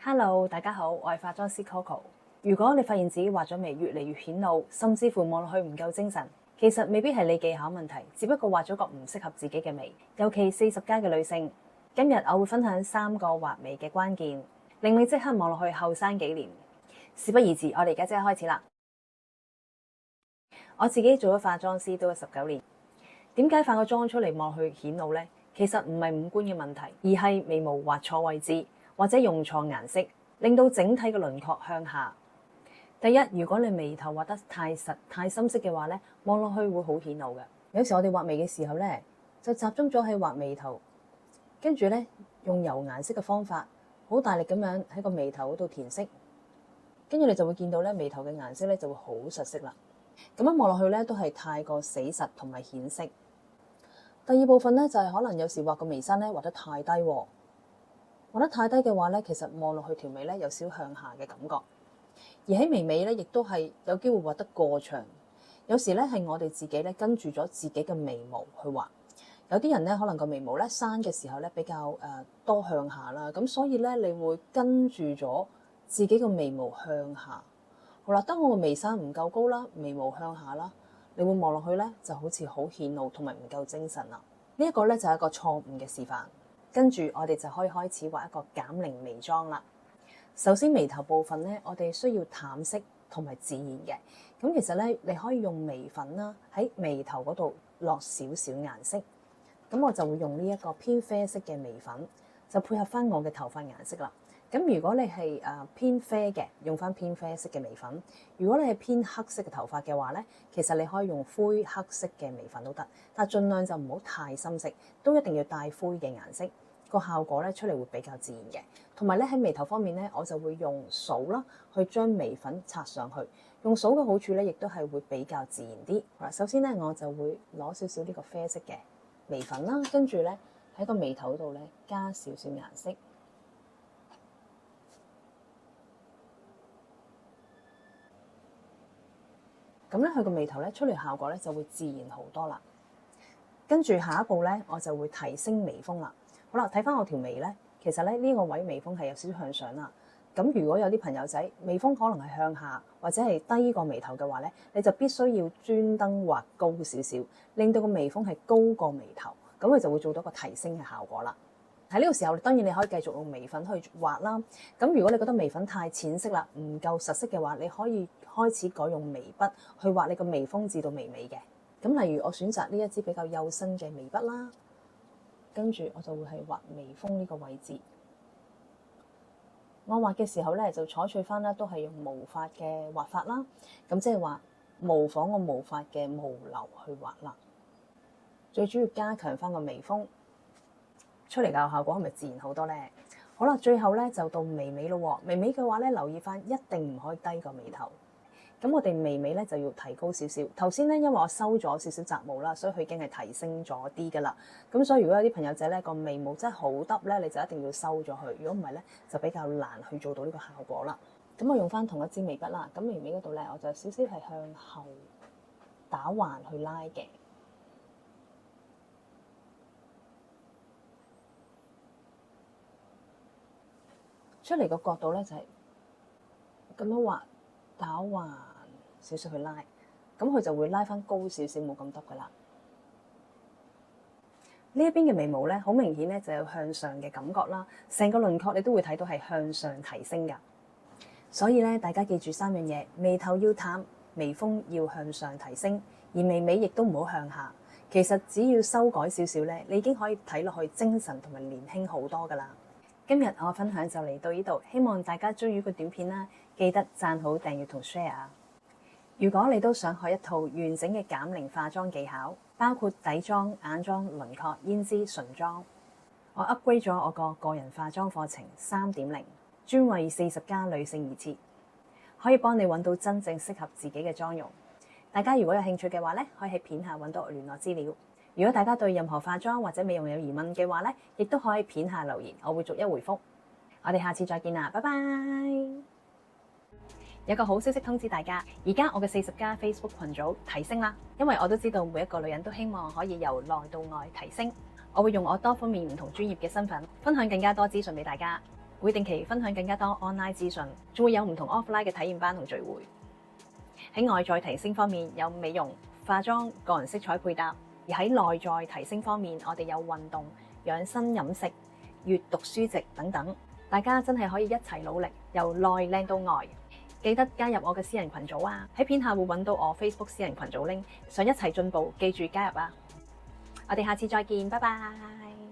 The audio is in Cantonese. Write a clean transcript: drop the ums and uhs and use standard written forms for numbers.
Hello，大家好，我係化妝師 Coco。如果你發現自己畫咗眉越嚟越顯露，甚至乎望落去唔夠精神，其實未必係你技巧問題，只不過畫咗個唔適合自己嘅眉。尤其40加嘅女性，今日我會分享3個畫眉嘅關鍵，令你即刻望落去後生幾年。事不宜遲，我哋而家即刻開始啦。我自己做咗化妝師都有19年，點解化個妝出嚟望落去顯露呢？其實唔係五官嘅問題，而係眉毛畫錯位置，或者用錯顏色，令到整體嘅輪廓向下。第一，如果你眉頭畫得太實、太深色嘅話咧，望落去會好顯露嘅。有時我哋畫眉嘅時候咧，就集中咗喺畫眉頭，跟住咧用油顏色嘅方法，好大力咁樣喺個眉頭嗰度填色，跟住你就會見到咧眉頭嘅顏色咧就會好實色啦。咁樣望落去咧都係太過死實同埋顯色。第二部分咧就係可能有時畫個眉山咧畫得太低喎。畫得太低嘅話咧，其實望落去條眉咧有少向下嘅感覺，而喺眉尾咧亦都係有機會畫得過長。有時咧係我哋自己咧跟住咗自己嘅眉毛去畫，有啲人咧可能個眉毛咧生嘅時候咧比較多向下啦，咁所以咧你會跟住咗自己個眉毛向下。好啦，當我個眉山唔夠高啦，眉毛向下啦，你會望落去咧就好似好顯露同埋唔夠精神啦。呢一個咧就係一個錯誤嘅示範。跟住我哋就可以開始畫一個減齡眉妝啦。首先眉頭部分咧，我哋需要淡色同埋自然嘅。咁其實咧，你可以用眉粉啦，喺眉頭嗰度落少少顏色。咁我就會用呢一個偏啡色嘅眉粉，就配合翻我嘅頭髮顏色啦。咁如果你係偏啡嘅，用翻偏啡色嘅眉粉；如果你係偏黑色嘅頭髮嘅話咧，其實你可以用灰黑色嘅眉粉都得，但係盡量就唔好太深色，都一定要帶灰嘅顏色。個效果咧出嚟會比較自然嘅。同埋咧喺眉頭方面咧，我就會用掃啦去將眉粉擦上去。用掃嘅好處咧，亦都係會比較自然啲。好啦，首先咧我就會攞少少呢個啡色嘅眉粉啦，跟住咧喺個眉頭度咧加少少顏色。咁咧佢個眉頭咧出嚟效果咧就會自然好多啦。跟住下一步咧，我就會提升眉峰啦。好啦，睇翻我條眉咧，其實咧呢個位眉峰係有少少向上啦。咁如果有啲朋友仔眉峰可能係向下或者係低過眉頭嘅話咧，你就必須要專登畫高少少，令到個眉峰係高過眉頭，咁佢就會做到個提升嘅效果啦。喺呢個時候，當然你可以繼續用眉粉去畫啦。咁如果你覺得眉粉太淺色啦，唔夠實色嘅話，你可以開始改用眉筆去畫你個眉峰至到眉尾嘅。咁例如我選擇呢一支比較幼身嘅眉筆啦。跟住我就會係畫眉峰呢個位置。我畫嘅時候咧，就採取翻咧都係用毛髮嘅畫法啦。咁即係話模仿我毛髮嘅毛流去畫啦。最主要加強翻個眉峰，出嚟嘅效果係咪自然好多咧？好啦，最後咧就到眉尾咯。眉尾嘅話咧，留意翻一定唔可以低過眉頭。咁我哋眉尾咧就要提高少少。頭先咧因為我收咗少少雜毛啦，所以佢已經係提升咗啲噶啦。咁所以如果有啲朋友仔咧個眉毛真係好耷咧，你就一定要收咗佢。如果唔係咧，就比較難去做到呢個效果啦。咁我用翻同一支眉筆啦。咁眉尾嗰度咧，我就少少係向後打橫去拉嘅。出嚟個角度咧就係咁樣畫，打橫少少去拉，咁佢就會拉翻高少少，冇咁耷噶啦。呢一邊嘅眉毛咧，好明顯咧就有向上嘅感覺啦，成個輪廓你都會睇到係向上提升噶。所以咧，大家記住3樣嘢：眉頭要淡，眉峰要向上提升，而眉尾亦都唔好向下。其實只要修改少少咧，你已經可以睇落去精神同埋年輕好多噶啦。今日我分享就嚟到呢度，希望大家鍾意個短片啦，記得讚好、訂閱同 share。如果你都想學一套完整嘅減齡化妝技巧，包括底妝、眼妝、輪廓、胭脂、唇妝，我 upgrade 咗我個人化妝課程3.0，專為40加女性而設，可以幫你揾到真正適合自己嘅妝容。大家如果有興趣嘅話咧，可以喺片下揾到我聯絡資料。如果大家對任何化妝或者美容有疑問嘅話咧，亦都可以片下留言，我會逐一回覆。我哋下次再見啦，拜拜！有個好消息通知大家，而家我嘅40加 Facebook 群組提升啦，因為我都知道每一個女人都希望可以由內到外提升。我會用我多方面唔同專業嘅身份，分享更加多資訊俾大家。會定期分享更加多 online 資訊，仲會有唔同 offline 嘅體驗班同聚會。喺外在提升方面，有美容、化妝、個人色彩配搭；而喺內在提升方面，我哋有運動、養生飲食、閱讀書籍等等。大家真係可以一齊努力，由內靚到外。記得加入我嘅私人群組啊！喺片下會揾到我 Facebook 私人群組 link，想一齊進步，記住加入啊！我哋下次再見，拜拜。